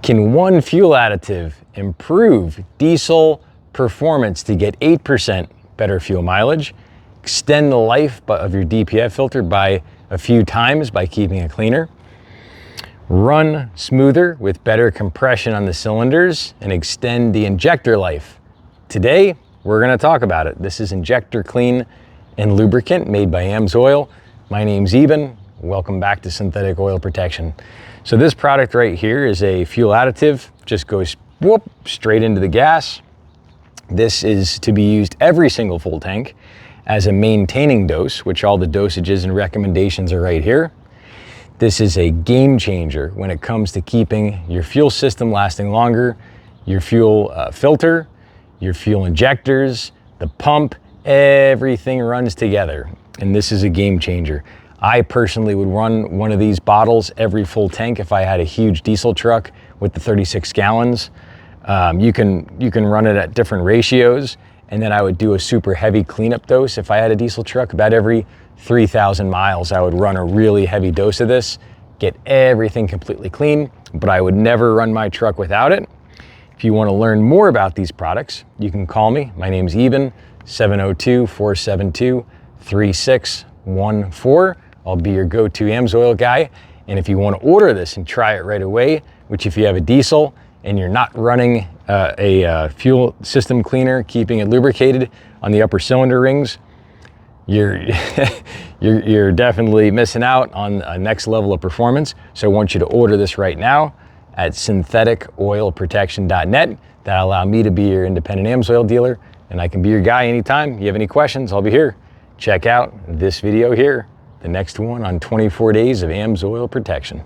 Can one fuel additive improve diesel performance to get 8% better fuel mileage, extend the life of your DPF filter by a few times by keeping it cleaner, run smoother with better compression on the cylinders, and extend the injector life? Today, we're going to talk about it. This is Injector Clean and Lubricant made by AMSOIL. My name's Eben. Welcome back to Synthetic Oil Protection. So this product right here is a fuel additive, just goes whoop, straight into the gas. This is to be used every single full tank as a maintaining dose, which all the dosages and recommendations are right here. This is a game changer when it comes to keeping your fuel system lasting longer, your fuel filter, your fuel injectors, the pump, everything runs together. And this is a game changer. I personally would run one of these bottles every full tank if I had a huge diesel truck with the 36 gallons. You can run it at different ratios, and then I would do a super heavy cleanup dose. If I had a diesel truck, about every 3,000 miles, I would run a really heavy dose of this, get everything completely clean, but I would never run my truck without it. If you want to learn more about these products, you can call me. My name's Eben, 702-472-3614. I'll be your go-to AMSOIL guy. And if you want to order this and try it right away, which if you have a diesel and you're not running a fuel system cleaner, keeping it lubricated on the upper cylinder rings, you're definitely missing out on a next level of performance. So I want you to order this right now at syntheticoilprotection.net. That'll allow me to be your independent AMSOIL dealer, and I can be your guy anytime. You have any questions, I'll be here. Check out this video here, the next one on 24 days of AMSOIL protection.